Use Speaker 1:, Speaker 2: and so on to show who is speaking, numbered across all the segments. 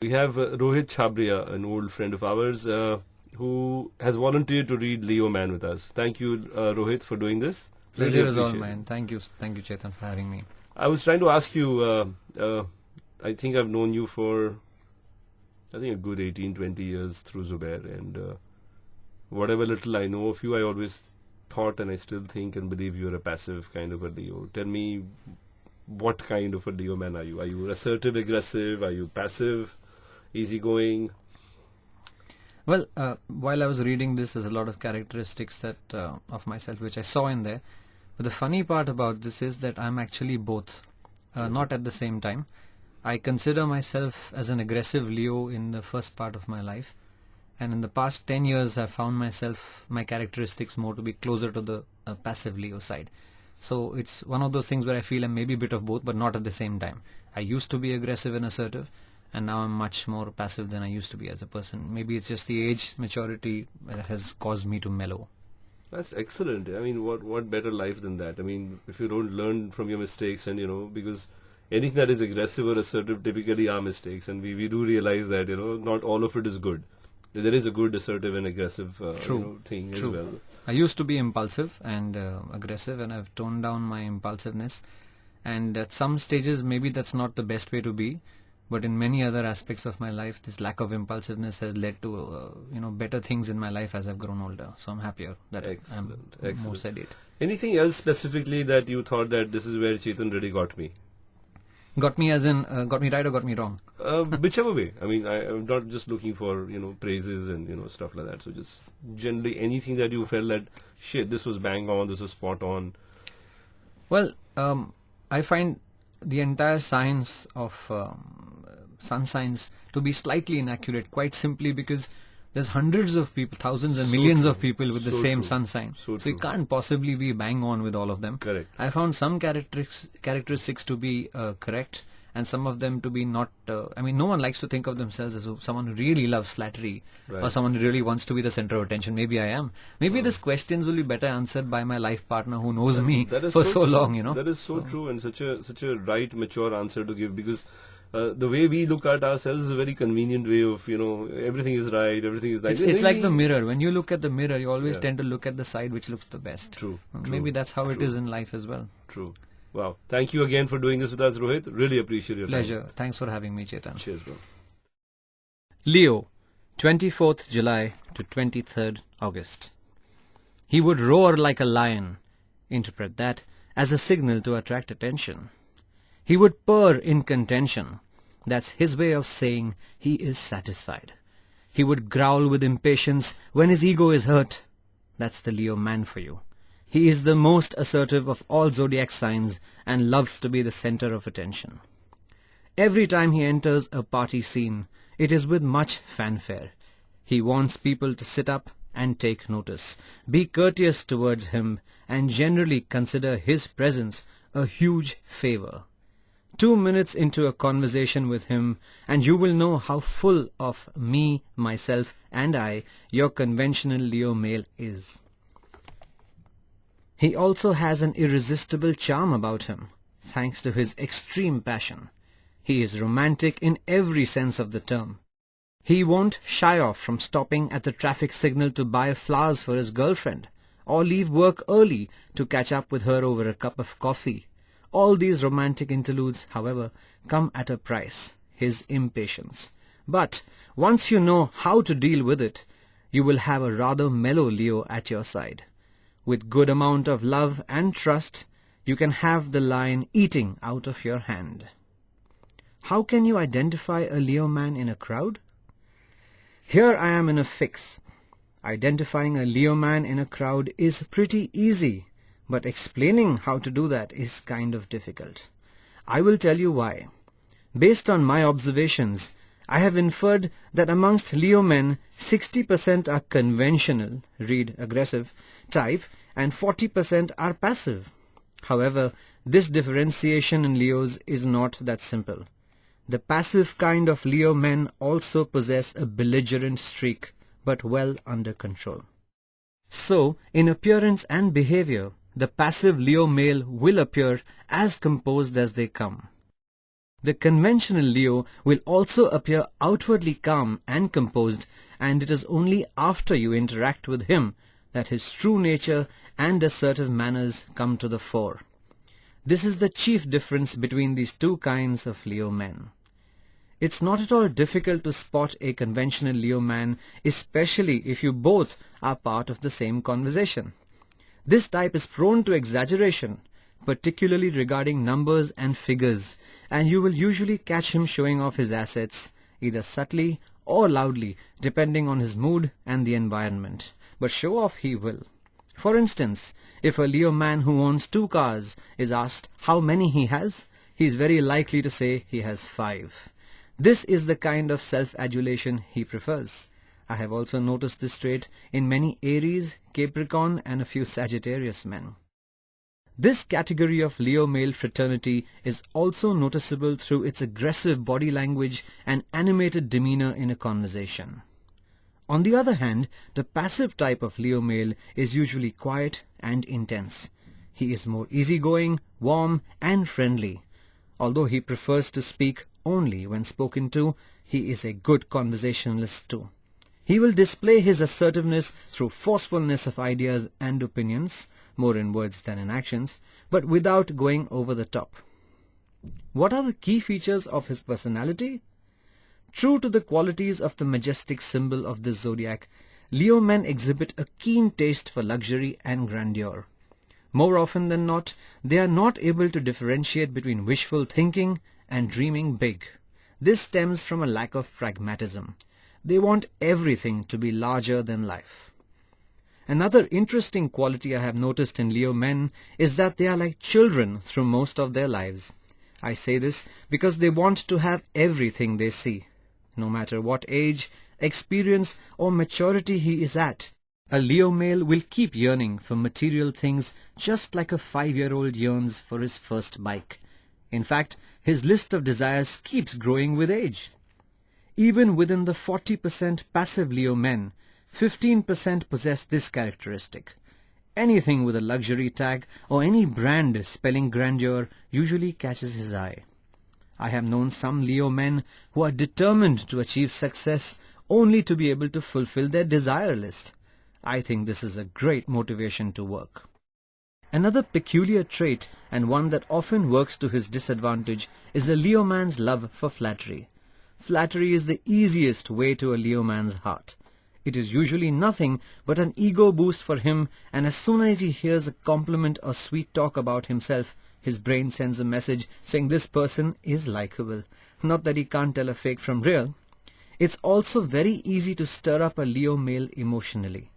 Speaker 1: We have Rohit Chabbria, an old friend of ours, who has volunteered to read Leo Man with us. Thank you, Rohit, for doing this.
Speaker 2: Pleasure is all mine. Thank you, Chetan, for having me.
Speaker 1: I was trying to ask you, I think I've known you for, I think, a good 18, 20 years through Zubair, and whatever little I know of you, I always thought, and I still think and believe, you're a passive kind of a Leo. Tell me, what kind of a Leo man are you? Are you assertive, aggressive? Are you passive, easygoing?
Speaker 2: Well, while I was reading this, there's a lot of characteristics that of myself which I saw in there. But the funny part about this is that I'm actually both, not at the same time. I consider myself as an aggressive Leo in the first part of my life. And in the past 10 years, I've found my characteristics more to be closer to the passive Leo side. So it's one of those things where I feel I'm maybe a bit of both, but not at the same time. I used to be aggressive and assertive, and now I'm much more passive than I used to be as a person. Maybe it's just the age, maturity that has caused me to mellow.
Speaker 1: That's excellent. I mean, what better life than that? I mean, if you don't learn from your mistakes, and because anything that is aggressive or assertive typically are mistakes, and we do realize that, not all of it is good. There is a good assertive and aggressive thing as well.
Speaker 2: I used to be impulsive and aggressive, and I've toned down my impulsiveness. And at some stages, maybe that's not the best way to be. But in many other aspects of my life, this lack of impulsiveness has led to better things in my life as I've grown older. So I'm happier that I'm more sedate.
Speaker 1: Anything else specifically that you thought that this is where Chetan really got me?
Speaker 2: Got me as in got me right or got me wrong?
Speaker 1: Whichever way. I mean, I'm not just looking for praises and stuff like that. So just generally anything that you felt that shit, this was bang on, this was spot on.
Speaker 2: Well, I find the entire science of sun signs to be slightly inaccurate, quite simply because there's hundreds of people, thousands and millions of people with the same sun sign. So you can't possibly be bang on with all of them.
Speaker 1: Correct.
Speaker 2: I found some characteristics to be correct, and some of them to be not. No one likes to think of themselves as someone who really loves flattery, or someone who really wants to be the center of attention. Maybe I am. Maybe these questions will be better answered by my life partner who knows me for so long.
Speaker 1: That is so true, and such a right, mature answer to give, because the way we look at ourselves is a very convenient way of, everything is right, everything is nice.
Speaker 2: It's like the mirror. When you look at the mirror, you always tend to look at the side which looks the best.
Speaker 1: True.
Speaker 2: Maybe that's how it is in life as well.
Speaker 1: True. Wow. Thank you again for doing this with us, Rohit. Really appreciate your
Speaker 2: Pleasure.
Speaker 1: time.
Speaker 2: Thanks for having me, Chetan.
Speaker 1: Cheers, bro.
Speaker 2: Leo, 24th July to 23rd August. He would roar like a lion. Interpret that as a signal to attract attention. He would purr in contention. That's his way of saying he is satisfied. He would growl with impatience when his ego is hurt. That's the Leo man for you. He is the most assertive of all zodiac signs and loves to be the center of attention. Every time he enters a party scene, it is with much fanfare. He wants people to sit up and take notice, be courteous towards him, and generally consider his presence a huge favor. 2 minutes into a conversation with him, and you will know how full of me, myself, and I your conventional Leo male is. He also has an irresistible charm about him, thanks to his extreme passion. He is romantic in every sense of the term. He won't shy off from stopping at the traffic signal to buy flowers for his girlfriend, or leave work early to catch up with her over a cup of coffee. All these romantic interludes, however, come at a price, his impatience. But once you know how to deal with it, you will have a rather mellow Leo at your side. With good amount of love and trust, you can have the lion eating out of your hand. How can you identify a Leo man in a crowd? Here I am in a fix. Identifying a Leo man in a crowd is pretty easy, but explaining how to do that is kind of difficult. I will tell you why. Based on my observations, I have inferred that amongst Leo men, 60% are conventional, read aggressive, type, and 40% are passive. However, this differentiation in Leos is not that simple. The passive kind of Leo men also possess a belligerent streak, but well under control. So, in appearance and behavior, the passive Leo male will appear as composed as they come. The conventional Leo will also appear outwardly calm and composed, and it is only after you interact with him that his true nature and assertive manners come to the fore. This is the chief difference between these two kinds of Leo men. It's not at all difficult to spot a conventional Leo man, especially if you both are part of the same conversation. This type is prone to exaggeration, particularly regarding numbers and figures, and you will usually catch him showing off his assets, either subtly or loudly, depending on his mood and the environment. But show off he will. For instance, if a Leo man who owns 2 cars is asked how many he has, he is very likely to say he has 5. This is the kind of self-adulation he prefers. I have also noticed this trait in many Aries, Capricorn and a few Sagittarius men. This category of Leo male fraternity is also noticeable through its aggressive body language and animated demeanor in a conversation. On the other hand, the passive type of Leo male is usually quiet and intense. He is more easygoing, warm and friendly. Although he prefers to speak only when spoken to, he is a good conversationalist too. He will display his assertiveness through forcefulness of ideas and opinions, more in words than in actions, but without going over the top. What are the key features of his personality? True to the qualities of the majestic symbol of this zodiac, Leo men exhibit a keen taste for luxury and grandeur. More often than not, they are not able to differentiate between wishful thinking and dreaming big. This stems from a lack of pragmatism. They want everything to be larger than life. Another interesting quality I have noticed in Leo men is that they are like children through most of their lives. I say this because they want to have everything they see. No matter what age, experience or maturity he is at, a Leo male will keep yearning for material things just like a 5-year-old yearns for his first bike. In fact, his list of desires keeps growing with age. Even within the 40% passive Leo men, 15% possess this characteristic. Anything with a luxury tag or any brand spelling grandeur usually catches his eye. I have known some Leo men who are determined to achieve success only to be able to fulfill their desire list. I think this is a great motivation to work. Another peculiar trait, and one that often works to his disadvantage, is a Leo man's love for flattery. Flattery is the easiest way to a Leo man's heart. It is usually nothing but an ego boost for him, and as soon as he hears a compliment or sweet talk about himself, his brain sends a message saying this person is likable. Not that he can't tell a fake from real. It's also very easy to stir up a Leo male emotionally.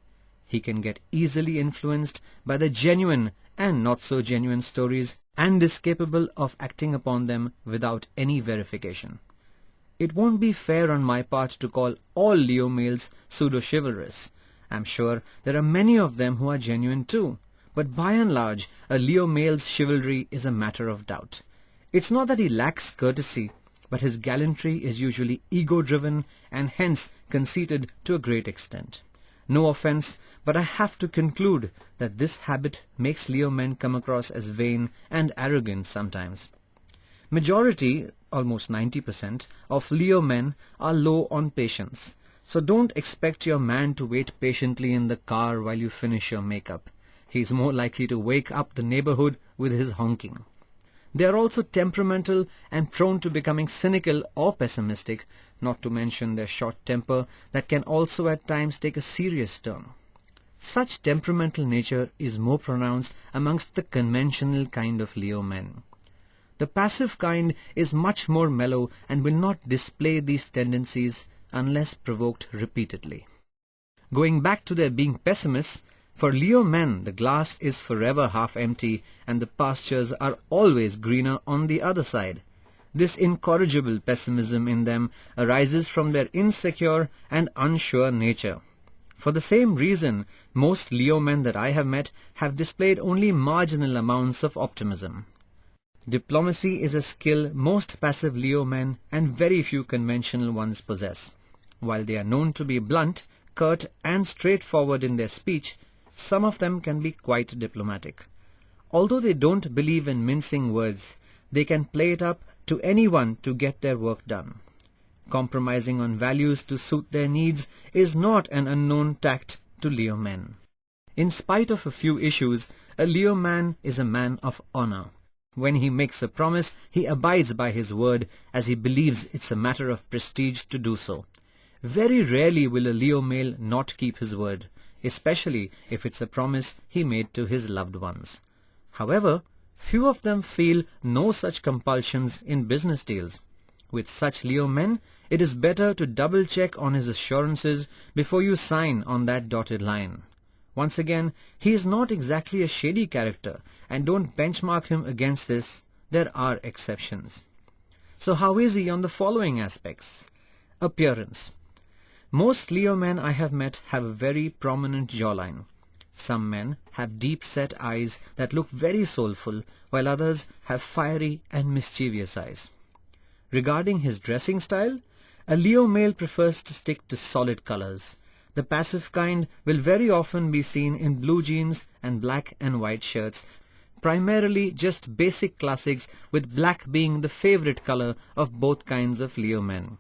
Speaker 2: He can get easily influenced by the genuine and not so genuine stories and is capable of acting upon them without any verification. It won't be fair on my part to call all Leo males pseudo-chivalrous. I'm sure there are many of them who are genuine too, but by and large, a Leo male's chivalry is a matter of doubt. It's not that he lacks courtesy, but his gallantry is usually ego-driven and hence conceited to a great extent. No offense, but I have to conclude that this habit makes Leo men come across as vain and arrogant sometimes. Majority, almost 90%, of Leo men are low on patience. So don't expect your man to wait patiently in the car while you finish your makeup. He is more likely to wake up the neighborhood with his honking. They are also temperamental and prone to becoming cynical or pessimistic, not to mention their short temper that can also at times take a serious turn. Such temperamental nature is more pronounced amongst the conventional kind of Leo men. The passive kind is much more mellow and will not display these tendencies unless provoked repeatedly. Going back to their being pessimists, for Leo men the glass is forever half empty and the pastures are always greener on the other side. This incorrigible pessimism in them arises from their insecure and unsure nature. For the same reason, most Leo men that I have met have displayed only marginal amounts of optimism. Diplomacy is a skill most passive Leo men and very few conventional ones possess. While they are known to be blunt, curt and straightforward in their speech, some of them can be quite diplomatic. Although they don't believe in mincing words, they can play it up to anyone to get their work done. Compromising on values to suit their needs is not an unknown tact to Leo men. In spite of a few issues, a Leo man is a man of honor. When he makes a promise, he abides by his word as he believes it's a matter of prestige to do so. Very rarely will a Leo male not keep his word, especially if it's a promise he made to his loved ones. However, few of them feel no such compulsions in business deals. With such Leo men, it is better to double-check on his assurances before you sign on that dotted line. Once again, he is not exactly a shady character, and don't benchmark him against this. There are exceptions. So how is he on the following aspects? Appearance. Most Leo men I have met have a very prominent jawline. Some men have deep-set eyes that look very soulful, while others have fiery and mischievous eyes. Regarding his dressing style, a Leo male prefers to stick to solid colors. The passive kind will very often be seen in blue jeans and black and white shirts, primarily just basic classics, with black being the favorite color of both kinds of Leo men.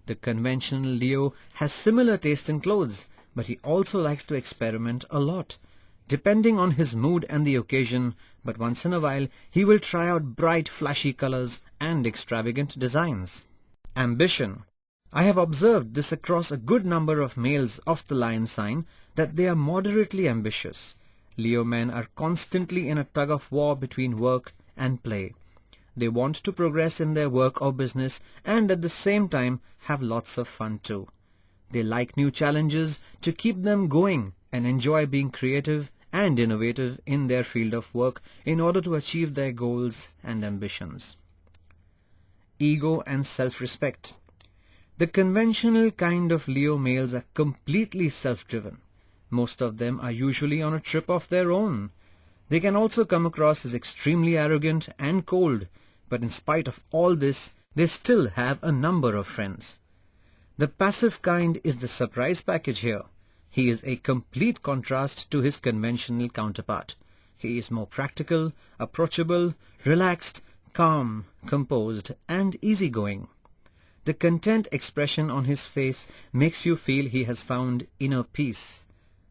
Speaker 2: The conventional Leo has similar taste in clothes, but he also likes to experiment a lot, depending on his mood and the occasion, but once in a while he will try out bright flashy colors and extravagant designs. Ambition. I have observed this across a good number of males of the lion sign, that they are moderately ambitious. Leo men are constantly in a tug-of-war between work and play. They want to progress in their work or business and at the same time have lots of fun too. They like new challenges to keep them going and enjoy being creative and innovative in their field of work in order to achieve their goals and ambitions. Ego and self-respect. The conventional kind of Leo males are completely self-driven. Most of them are usually on a trip of their own. They can also come across as extremely arrogant and cold, but in spite of all this, they still have a number of friends. The passive kind is the surprise package here. He is a complete contrast to his conventional counterpart. He is more practical, approachable, relaxed, calm, composed, and easygoing. The content expression on his face makes you feel he has found inner peace.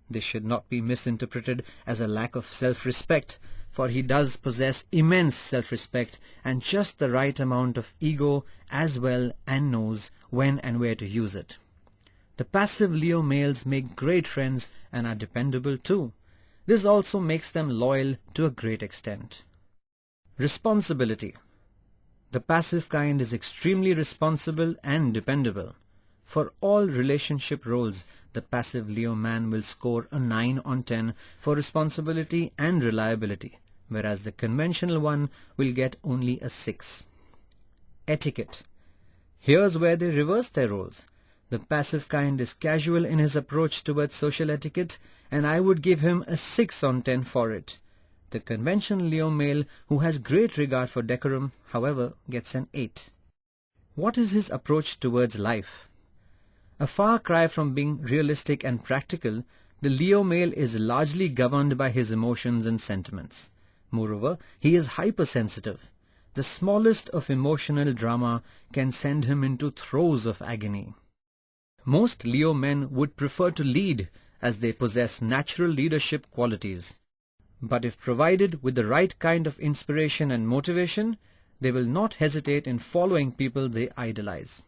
Speaker 2: This should not be misinterpreted as a lack of self-respect, for he does possess immense self-respect and just the right amount of ego as well, and knows when and where to use it. The passive Leo males make great friends and are dependable too. This also makes them loyal to a great extent. Responsibility. The passive kind is extremely responsible and dependable. For all relationship roles, the passive Leo man will score a 9 on 10 for responsibility and reliability, whereas the conventional one will get only a 6. Etiquette. Here's where they reverse their roles. The passive kind is casual in his approach towards social etiquette, and I would give him a 6 on 10 for it. The conventional Leo male, who has great regard for decorum, however, gets an 8. What is his approach towards life? A far cry from being realistic and practical, the Leo male is largely governed by his emotions and sentiments. Moreover, he is hypersensitive. The smallest of emotional drama can send him into throes of agony. Most Leo men would prefer to lead, as they possess natural leadership qualities. But if provided with the right kind of inspiration and motivation, they will not hesitate in following people they idolize.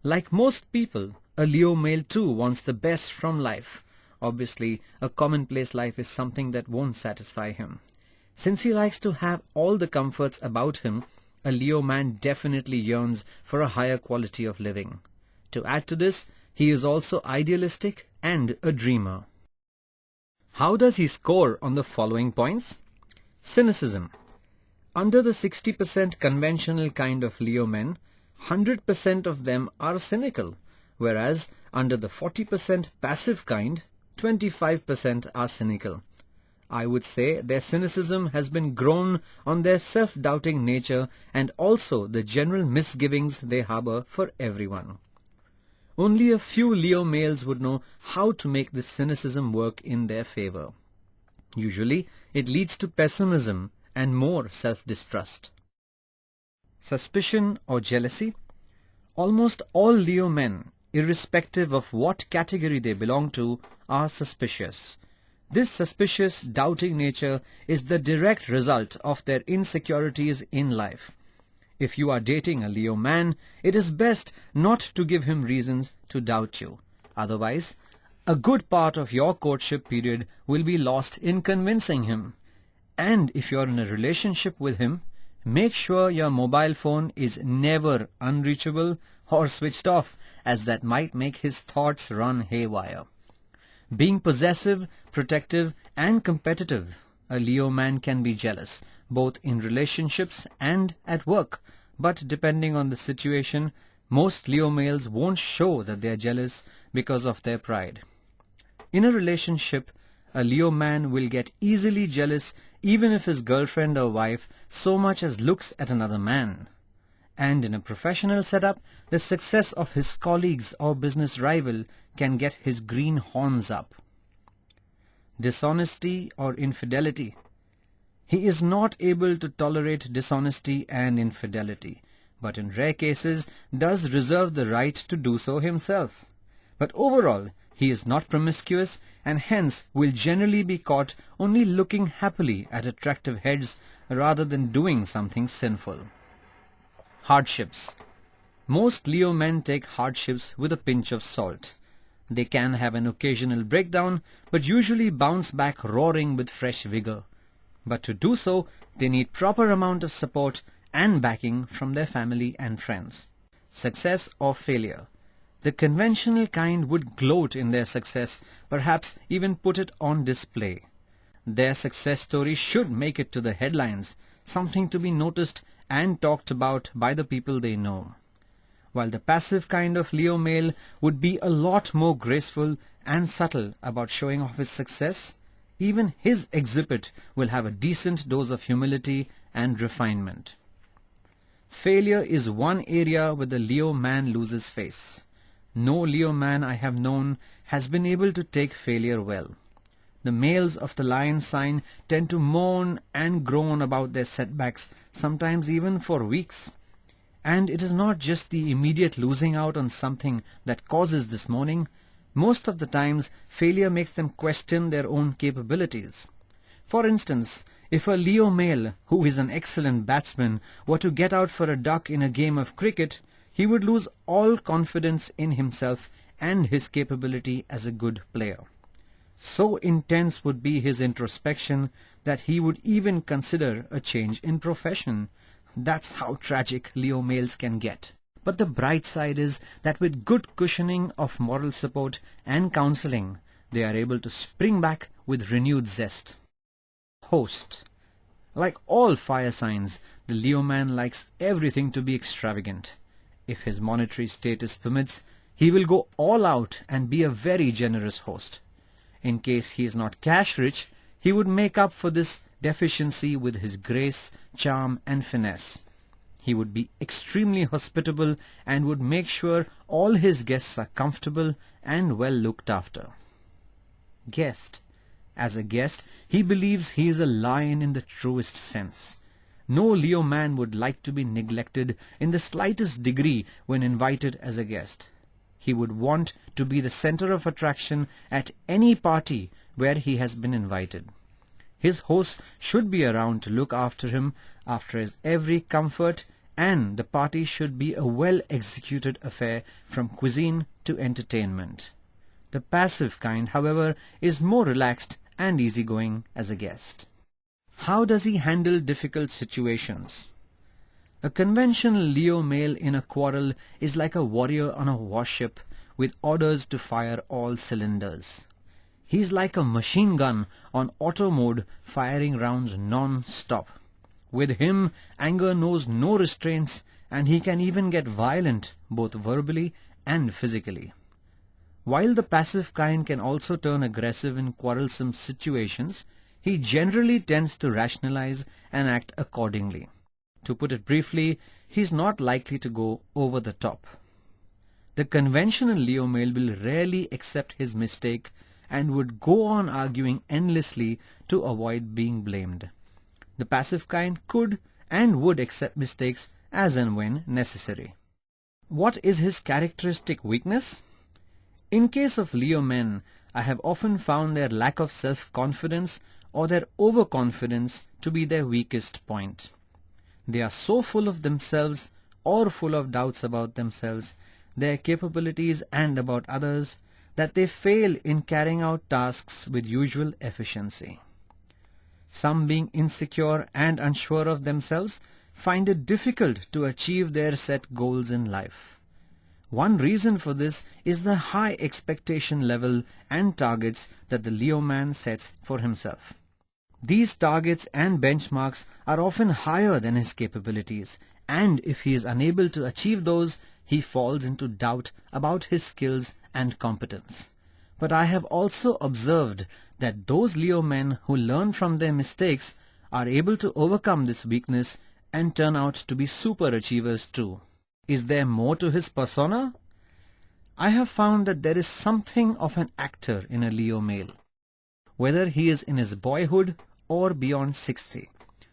Speaker 2: Like most people, a Leo male too wants the best from life. Obviously, a commonplace life is something that won't satisfy him. Since he likes to have all the comforts about him, a Leo man definitely yearns for a higher quality of living. To add to this, he is also idealistic and a dreamer. How does he score on the following points? Cynicism. Under the 60% conventional kind of Leo men, 100% of them are cynical, whereas under the 40% passive kind, 25% are cynical. I would say their cynicism has been grown on their self-doubting nature and also the general misgivings they harbor for everyone. Only a few Leo males would know how to make this cynicism work in their favor. Usually, it leads to pessimism and more self-distrust. Suspicion or jealousy? Almost all Leo men, irrespective of what category they belong to, are suspicious. This suspicious, doubting nature is the direct result of their insecurities in life. If you are dating a Leo man, it is best not to give him reasons to doubt you. Otherwise, a good part of your courtship period will be lost in convincing him. And if you are in a relationship with him, make sure your mobile phone is never unreachable or switched off, as that might make his thoughts run haywire. Being possessive, protective and competitive, a Leo man can be jealous, both in relationships and at work. But depending on the situation, most Leo males won't show that they are jealous because of their pride. In a relationship, a Leo man will get easily jealous even if his girlfriend or wife so much as looks at another man. And in a professional setup, the success of his colleagues or business rival can get his green horns up. Dishonesty or infidelity? He is not able to tolerate dishonesty and infidelity, but in rare cases does reserve the right to do so himself. But overall, he is not promiscuous and hence will generally be caught only looking happily at attractive heads rather than doing something sinful. Hardships. Most Leo men take hardships with a pinch of salt. They can have an occasional breakdown, but usually bounce back roaring with fresh vigor. But to do so, they need proper amount of support and backing from their family and friends. Success or failure? The conventional kind would gloat in their success, perhaps even put it on display. Their success story should make it to the headlines, something to be noticed and talked about by the people they know. While the passive kind of Leo male would be a lot more graceful and subtle about showing off his success, even his exhibit will have a decent dose of humility and refinement. Failure is one area where the Leo man loses face. No Leo man I have known has been able to take failure well. The males of the lion sign tend to moan and groan about their setbacks, sometimes even for weeks. And it is not just the immediate losing out on something that causes this moaning. Most of the times, failure makes them question their own capabilities. For instance, if a Leo male, who is an excellent batsman, were to get out for a duck in a game of cricket, he would lose all confidence in himself and his capability as a good player. So intense would be his introspection that he would even consider a change in profession. That's how tragic Leo males can get. But the bright side is that with good cushioning of moral support and counseling, they are able to spring back with renewed zest. Host. Like all fire signs, the Leo man likes everything to be extravagant. If his monetary status permits, he will go all out and be a very generous host. In case he is not cash rich, he would make up for this deficiency with his grace, charm and finesse. He would be extremely hospitable and would make sure all his guests are comfortable and well looked after. Guest. As a guest, he believes he is a lion in the truest sense. No Leo man would like to be neglected in the slightest degree when invited as a guest. He would want to be the center of attraction at any party where he has been invited. His hosts should be around to look after him after his every comfort, and the party should be a well-executed affair from cuisine to entertainment. The passive kind, however, is more relaxed and easygoing as a guest. How does he handle difficult situations? A conventional Leo male in a quarrel is like a warrior on a warship with orders to fire all cylinders. He's like a machine gun on auto mode firing rounds non-stop. With him, anger knows no restraints and he can even get violent both verbally and physically. While the passive kind can also turn aggressive in quarrelsome situations, he generally tends to rationalize and act accordingly. To put it briefly, he is not likely to go over the top. The conventional Leo male will rarely accept his mistake and would go on arguing endlessly to avoid being blamed. The passive kind could and would accept mistakes as and when necessary. What is his characteristic weakness? In case of Leo men, I have often found their lack of self-confidence or their overconfidence to be their weakest point. They are so full of themselves or full of doubts about themselves, their capabilities and about others, that they fail in carrying out tasks with usual efficiency. Some, being insecure and unsure of themselves, find it difficult to achieve their set goals in life. One reason for this is the high expectation level and targets that the Leo man sets for himself. These targets and benchmarks are often higher than his capabilities, and if he is unable to achieve those, he falls into doubt about his skills and competence. But I have also observed that those Leo men who learn from their mistakes are able to overcome this weakness and turn out to be super achievers too. Is there more to his persona? I have found that there is something of an actor in a Leo male. Whether he is in his boyhood or beyond 60,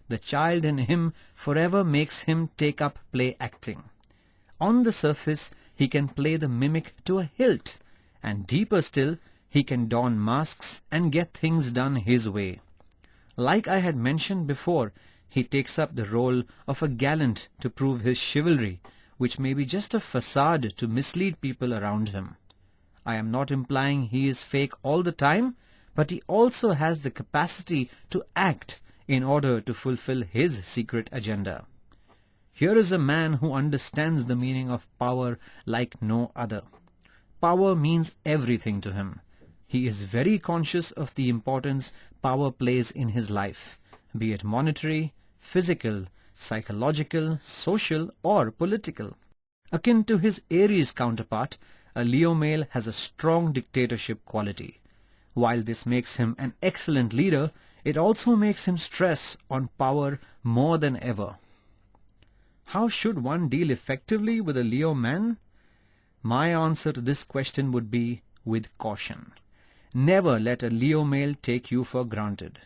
Speaker 2: the child in him forever makes him take up play acting. On the surface, he can play the mimic to a hilt, and deeper still, he can don masks and get things done his way. Like I had mentioned before, he takes up the role of a gallant to prove his chivalry, which may be just a facade to mislead people around him. I am not implying he is fake all the time, but he also has the capacity to act in order to fulfill his secret agenda. Here is a man who understands the meaning of power like no other. Power means everything to him. He is very conscious of the importance power plays in his life, be it monetary, physical, psychological, social, or political. Akin to his Aries counterpart, a Leo male has a strong dictatorship quality. While this makes him an excellent leader, it also makes him stress on power more than ever. How should one deal effectively with a Leo man? My answer to this question would be with caution. Never let a Leo male take you for granted.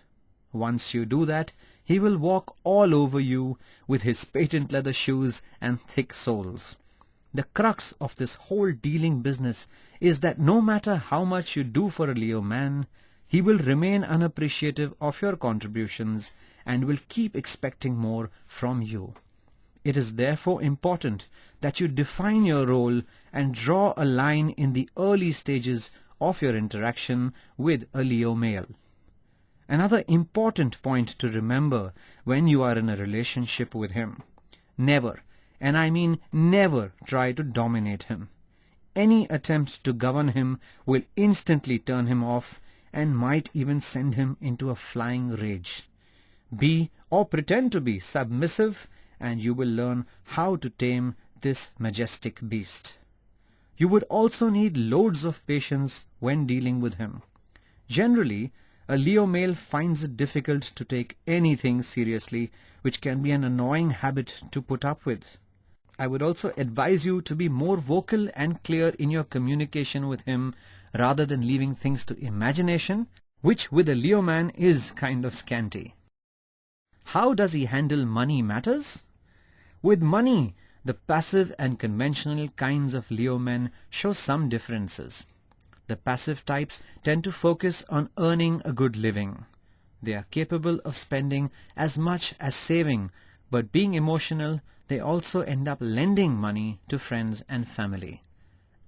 Speaker 2: Once you do that, he will walk all over you with his patent leather shoes and thick soles. The crux of this whole dealing business is that no matter how much you do for a Leo man, he will remain unappreciative of your contributions and will keep expecting more from you. It is therefore important that you define your role and draw a line in the early stages of your interaction with a Leo male. Another important point to remember when you are in a relationship with him: never, and I mean never, try to dominate him. Any attempt to govern him will instantly turn him off and might even send him into a flying rage. Be, or pretend to be, submissive, and you will learn how to tame this majestic beast. You would also need loads of patience when dealing with him. Generally, a Leo male finds it difficult to take anything seriously, which can be an annoying habit to put up with. I would also advise you to be more vocal and clear in your communication with him rather than leaving things to imagination, which with a Leo man is kind of scanty. How does he handle money matters? With money, the passive and conventional kinds of Leo men show some differences. The passive types tend to focus on earning a good living. They are capable of spending as much as saving, but being emotional, they also end up lending money to friends and family.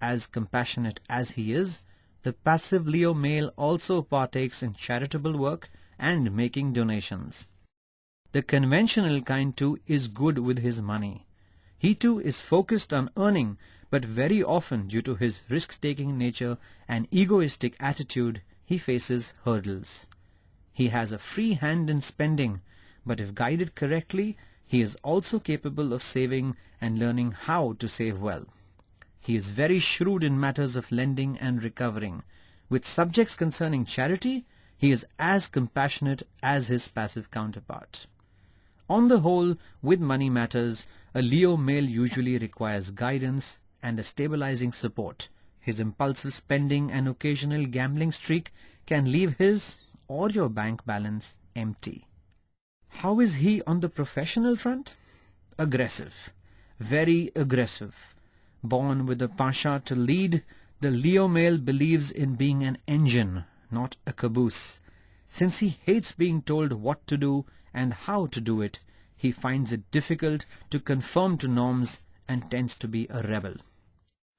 Speaker 2: As compassionate as he is, the passive Leo male also partakes in charitable work and making donations. The conventional kind too is good with his money. He too is focused on earning, but very often due to his risk-taking nature and egoistic attitude, he faces hurdles. He has a free hand in spending, but if guided correctly, he is also capable of saving and learning how to save well. He is very shrewd in matters of lending and recovering. With subjects concerning charity, he is as compassionate as his passive counterpart. On the whole, with money matters, a Leo male usually requires guidance and a stabilizing support. His impulsive spending and occasional gambling streak can leave his or your bank balance empty. How is he on the professional front? Aggressive. very aggressive. Born with a pasha to lead, the Leo male believes in being an engine, not a caboose. Since he hates being told what to do and how to do it, he finds it difficult to conform to norms and tends to be a rebel.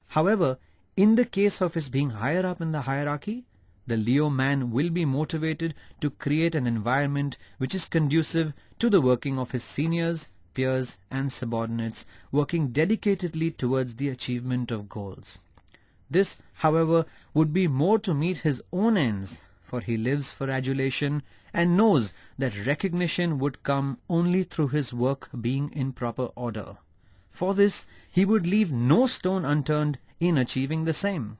Speaker 2: However, in the case of his being higher up in the hierarchy, the Leo man will be motivated to create an environment which is conducive to the working of his seniors, peers and subordinates, working dedicatedly towards the achievement of goals. This, however, would be more to meet his own ends, for he lives for adulation and knows that recognition would come only through his work being in proper order. For this, he would leave no stone unturned in achieving the same.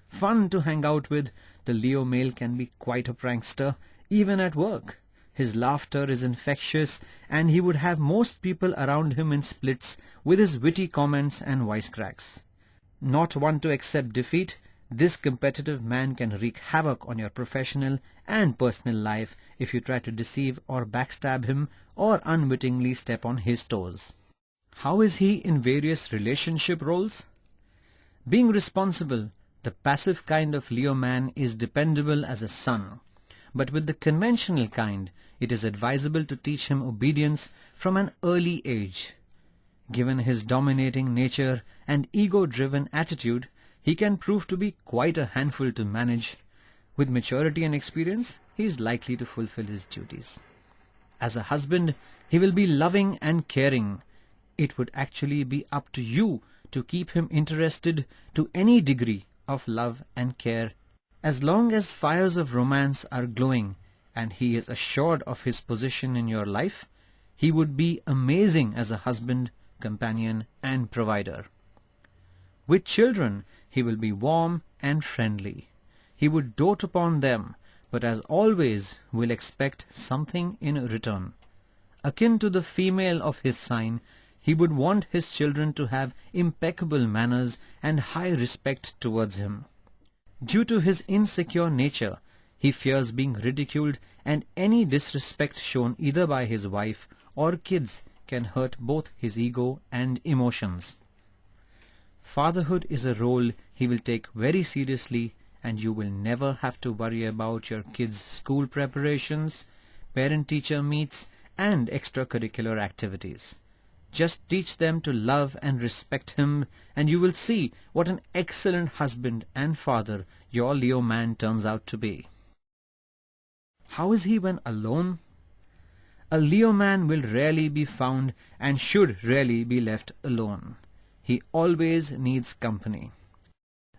Speaker 2: Fun to hang out with, the Leo male can be quite a prankster, even at work. His laughter is infectious, and he would have most people around him in splits with his witty comments and wisecracks. Not one to accept defeat, this competitive man can wreak havoc on your professional and personal life if you try to deceive or backstab him or unwittingly step on his toes. How is he in various relationship roles? Being responsible, the passive kind of Leo man is dependable as a son, but with the conventional kind, it is advisable to teach him obedience from an early age. Given his dominating nature and ego-driven attitude, he can prove to be quite a handful to manage. With maturity and experience, he is likely to fulfill his duties. As a husband, he will be loving and caring. It would actually be up to you to keep him interested to any degree of love and care. As long as fires of romance are glowing and he is assured of his position in your life, he would be amazing as a husband, companion and provider. With children, he will be warm and friendly. He would dote upon them, but as always will expect something in return. Akin to the female of his sign, he would want his children to have impeccable manners and high respect towards him. Due to his insecure nature, he fears being ridiculed, and any disrespect shown either by his wife or kids can hurt both his ego and emotions. Fatherhood is a role he will take very seriously, and you will never have to worry about your kids' school preparations, parent-teacher meets, and extracurricular activities. Just teach them to love and respect him, and you will see what an excellent husband and father your Leo man turns out to be. How is he when alone? A Leo man will rarely be found and should rarely be left alone. He always needs company.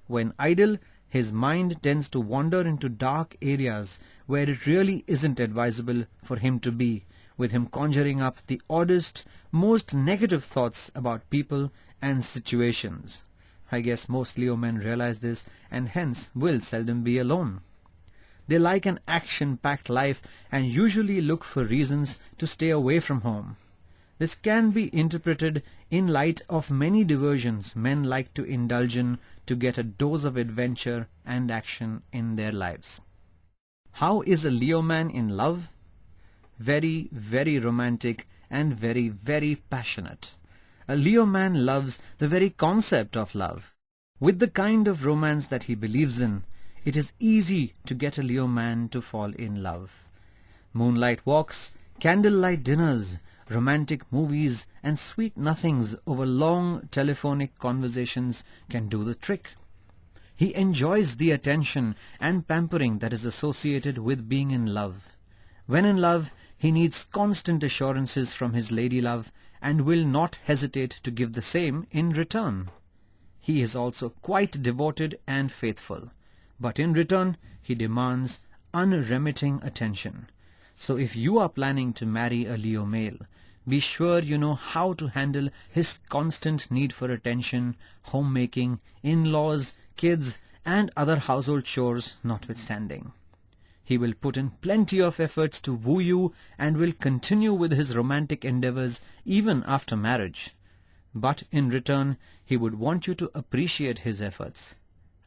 Speaker 2: When idle, his mind tends to wander into dark areas where it really isn't advisable for him to be, with him conjuring up the oddest, most negative thoughts about people and situations. I guess most Leo men realize this and hence will seldom be alone. They like an action-packed life and usually look for reasons to stay away from home. This can be interpreted in light of many diversions men like to indulge in to get a dose of adventure and action in their lives. How is a Leo man in love? Very, very romantic and very, very passionate. A Leo man loves the very concept of love. With the kind of romance that he believes in, it is easy to get a Leo man to fall in love. Moonlight walks, candlelight dinners, romantic movies and sweet nothings over long telephonic conversations can do the trick. He enjoys the attention and pampering that is associated with being in love. When in love, he needs constant assurances from his lady love and will not hesitate to give the same in return. He is also quite devoted and faithful, but in return he demands unremitting attention. So if you are planning to marry a Leo male, be sure you know how to handle his constant need for attention, homemaking, in-laws, kids and other household chores notwithstanding. He will put in plenty of efforts to woo you and will continue with his romantic endeavors even after marriage. But in return, he would want you to appreciate his efforts.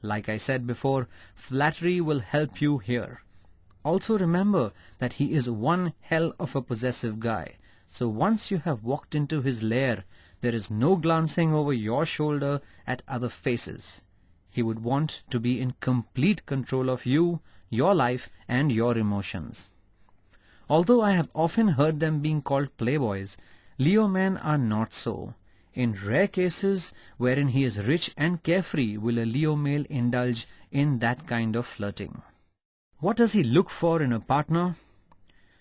Speaker 2: Like I said before, flattery will help you here. Also remember that he is one hell of a possessive guy. So once you have walked into his lair, There is no glancing over your shoulder at other faces. He would want to be in complete control of you, your life, and your emotions. Although I have often heard them being called playboys, Leo men are not so. In rare cases wherein he is rich and carefree will a Leo male indulge in that kind of flirting. What does he look for in a partner?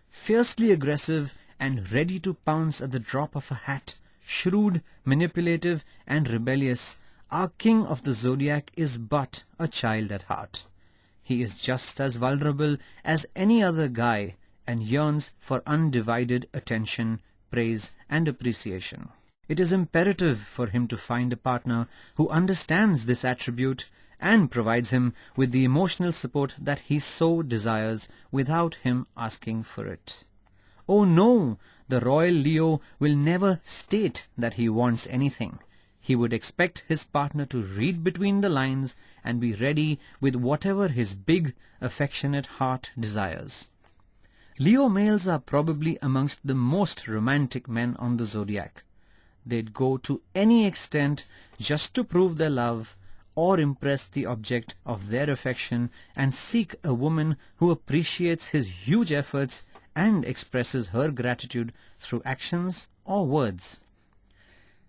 Speaker 2: Fiercely aggressive and ready to pounce at the drop of a hat, shrewd, manipulative, and rebellious, our king of the zodiac is but a child at heart. He is just as vulnerable as any other guy and yearns for undivided attention, praise, and appreciation. It is imperative for him to find a partner who understands this attribute and provides him with the emotional support that he so desires without him asking for it. Oh no, the royal Leo will never state that he wants anything. He would expect his partner to read between the lines and be ready with whatever his big, affectionate heart desires. Leo males are probably amongst the most romantic men on the zodiac. They'd go to any extent just to prove their love or impress the object of their affection and seek a woman who appreciates his huge efforts and expresses her gratitude through actions or words.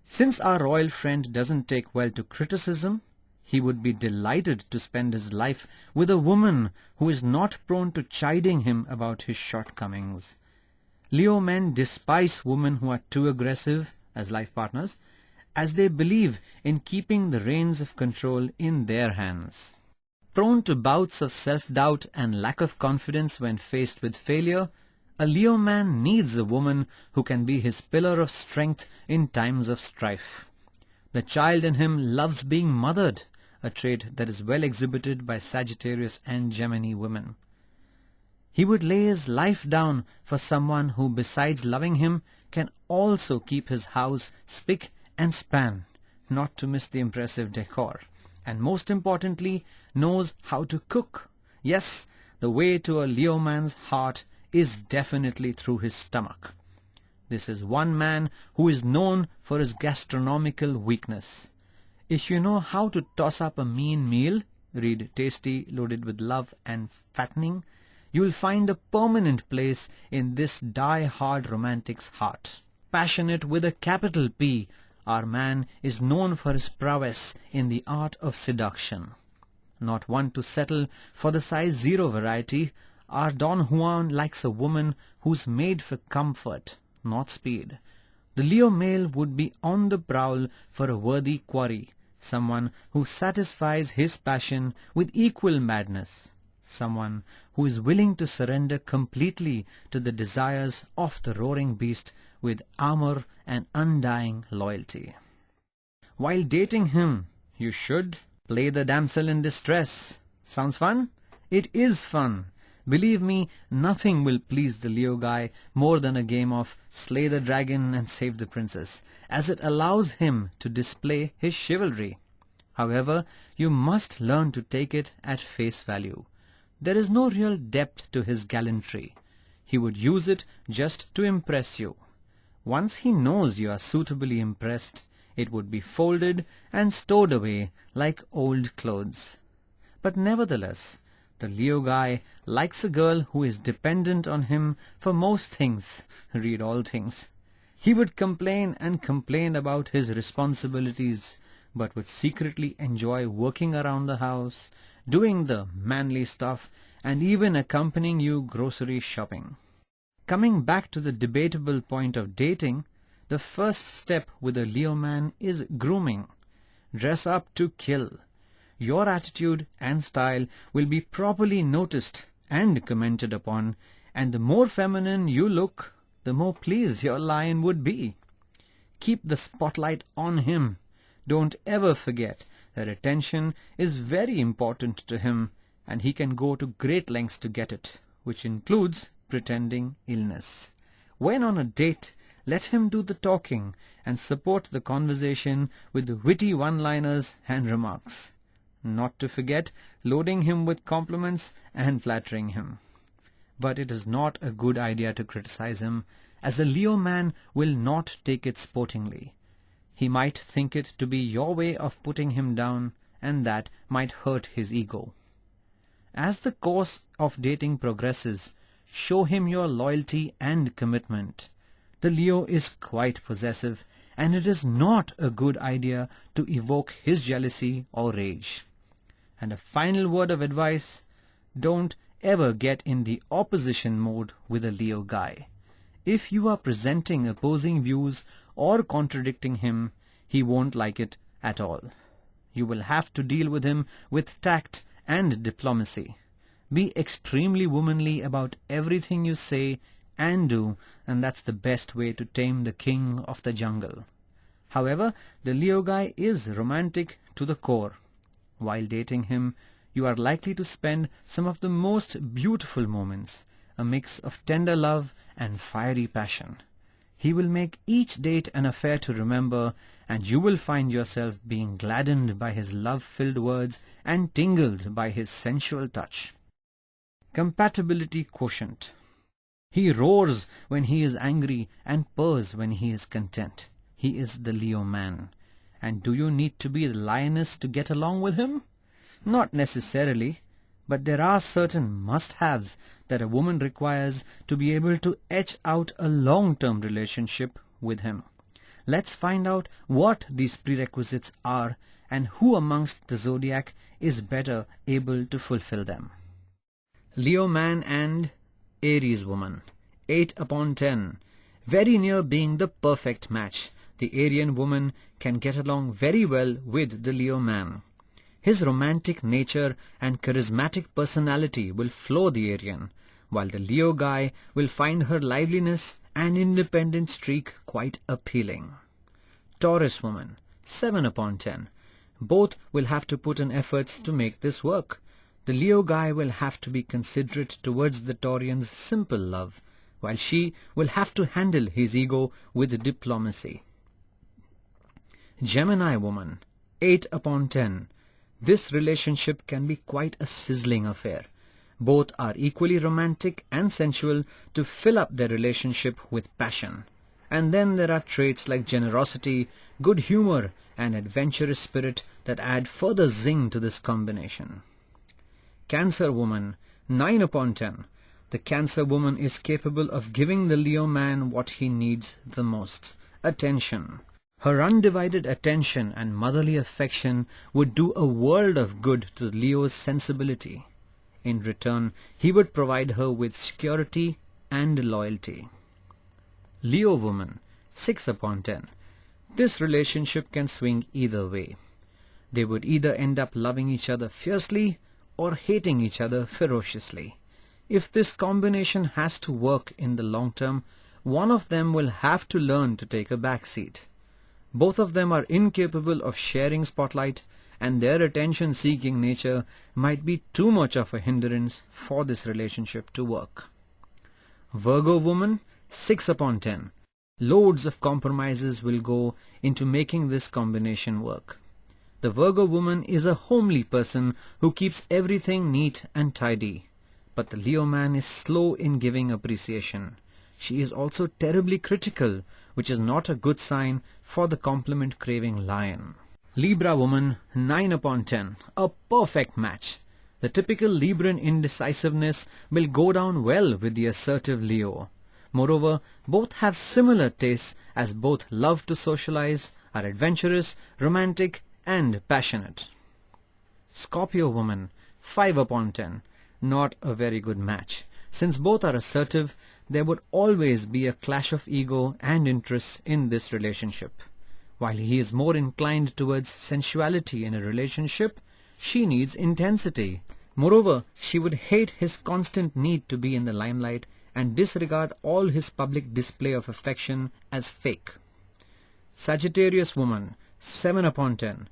Speaker 2: Since our royal friend doesn't take well to criticism, he would be delighted to spend his life with a woman who is not prone to chiding him about his shortcomings. Leo men despise women who are too aggressive as life partners, as they believe in keeping the reins of control in their hands. Prone to bouts of self-doubt and lack of confidence when faced with failure, a Leo man needs a woman who can be his pillar of strength in times of strife. The child in him loves being mothered, a trait that is well exhibited by Sagittarius and Gemini women. He would lay his life down for someone who, besides loving him, can also keep his house spick and span, not to miss the impressive decor, and most importantly, knows how to cook. Yes, the way to a Leo man's heart is definitely through his stomach. This is one man who is known for his gastronomical weakness. If you know how to toss up a mean meal, read tasty, loaded with love and fattening, you will find a permanent place in this die-hard romantic's heart. Passionate with a capital P, our man is known for his prowess in the art of seduction. Not one to settle for the size 0 variety, our Don Juan likes a woman who's made for comfort, not speed. The Leo male would be on the prowl for a worthy quarry, someone who satisfies his passion with equal madness, someone who is willing to surrender completely to the desires of the roaring beast with armor and undying loyalty. While dating him, you should play the damsel in distress. Sounds fun? It is fun. Believe me, nothing will please the Leo guy more than a game of slay the dragon and save the princess, as it allows him to display his chivalry. However, you must learn to take it at face value. There is no real depth to his gallantry. He would use it just to impress you. Once he knows you are suitably impressed, it would be folded and stowed away like old clothes. But nevertheless, the Leo guy likes a girl who is dependent on him for most things. Read all things. He would complain and complain about his responsibilities, but would secretly enjoy working around the house, doing the manly stuff, and even accompanying you grocery shopping. Coming back to the debatable point of dating, the first step with a Leo man is grooming. Dress up to kill. Your attitude and style will be properly noticed and commented upon, and the more feminine you look, the more pleased your lion would be. Keep the spotlight on him. Don't ever forget that attention is very important to him, and he can go to great lengths to get it, which includes pretending illness. When on a date, let him do the talking and support the conversation with witty one-liners and remarks. Not to forget loading him with compliments and flattering him. But it is not a good idea to criticize him, as a Leo man will not take it sportingly. He might think it to be your way of putting him down, and that might hurt his ego. As the course of dating progresses, show him your loyalty and commitment. The Leo is quite possessive, and it is not a good idea to evoke his jealousy or rage. And a final word of advice: don't ever get in the opposition mode with a Leo guy. If you are presenting opposing views or contradicting him, he won't like it at all. You will have to deal with him with tact and diplomacy. Be extremely womanly about everything you say and do, and that's the best way to tame the king of the jungle. However, the Leo guy is romantic to the core. While dating him, you are likely to spend some of the most beautiful moments, a mix of tender love and fiery passion. He will make each date an affair to remember, and you will find yourself being gladdened by his love-filled words and tingled by his sensual touch. Compatibility quotient. He roars when he is angry and purrs when he is content. He is the Leo man. And do you need to be the lioness to get along with him? Not necessarily, but there are certain must-haves that a woman requires to be able to etch out a long-term relationship with him. Let's find out what these prerequisites are and who amongst the zodiac is better able to fulfill them. Leo man and Aries woman, 8/10, very near being the perfect match. The Arian woman can get along very well with the Leo man. His romantic nature and charismatic personality will floor the Arian, while the Leo guy will find her liveliness and independent streak quite appealing. Taurus woman, 7/10. Both will have to put in efforts to make this work. The Leo guy will have to be considerate towards the Taurian's simple love, while she will have to handle his ego with diplomacy. Gemini woman, 8/10. This relationship can be quite a sizzling affair. Both are equally romantic and sensual to fill up their relationship with passion. And then there are traits like generosity, good humor, and adventurous spirit that add further zing to this combination. Cancer woman, 9/10. The Cancer woman is capable of giving the Leo man what he needs the most: attention. Her undivided attention and motherly affection would do a world of good to Leo's sensibility. In return, he would provide her with security and loyalty. Leo woman, 6/10. This relationship can swing either way. They would either end up loving each other fiercely or hating each other ferociously. If this combination has to work in the long term, one of them will have to learn to take a back seat. Both of them are incapable of sharing spotlight, and their attention-seeking nature might be too much of a hindrance for this relationship to work. Virgo woman, 6/10. Loads of compromises will go into making this combination work. The Virgo woman is a homely person who keeps everything neat and tidy, but the Leo man is slow in giving appreciation. She is also terribly critical, which is not a good sign for the compliment-craving lion. Libra woman, 9/10. A perfect match. The typical Libran indecisiveness will go down well with the assertive Leo. Moreover, both have similar tastes, as both love to socialize, are adventurous, romantic, and passionate. Scorpio woman, 5/10. Not a very good match. Since both are assertive, there would always be a clash of ego and interests in this relationship. While he is more inclined towards sensuality in a relationship, she needs intensity. Moreover, she would hate his constant need to be in the limelight and disregard all his public display of affection as fake. Sagittarius woman, 7/10.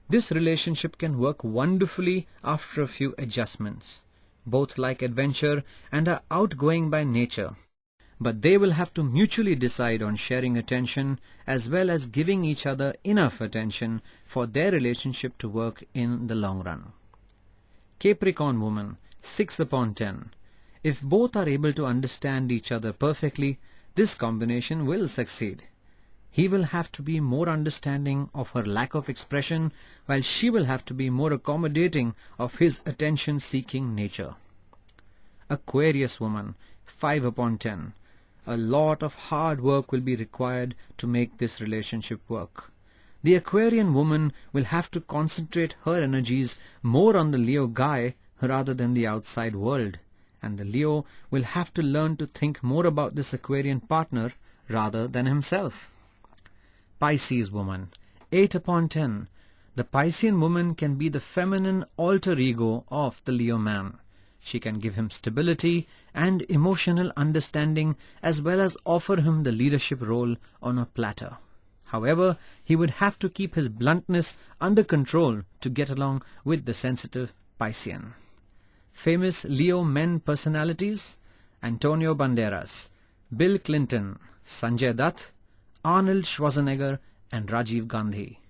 Speaker 2: This relationship can work wonderfully after a few adjustments. Both like adventure and are outgoing by nature, but they will have to mutually decide on sharing attention as well as giving each other enough attention for their relationship to work in the long run. Capricorn woman, 6/10. If both are able to understand each other perfectly, this combination will succeed. He will have to be more understanding of her lack of expression, while she will have to be more accommodating of his attention-seeking nature. Aquarius woman, 5 upon 10. A lot of hard work will be required to make this relationship work. The Aquarian woman will have to concentrate her energies more on the Leo guy rather than the outside world, and the Leo will have to learn to think more about this Aquarian partner rather than himself. Pisces woman, 8 upon 10. The Piscean woman can be the feminine alter ego of the Leo man. She can give him stability and emotional understanding, as well as offer him the leadership role on a platter. However, he would have to keep his bluntness under control to get along with the sensitive Piscean. Famous Leo men personalities: Antonio Banderas, Bill Clinton, Sanjay Dutt, Arnold Schwarzenegger and Rajiv Gandhi.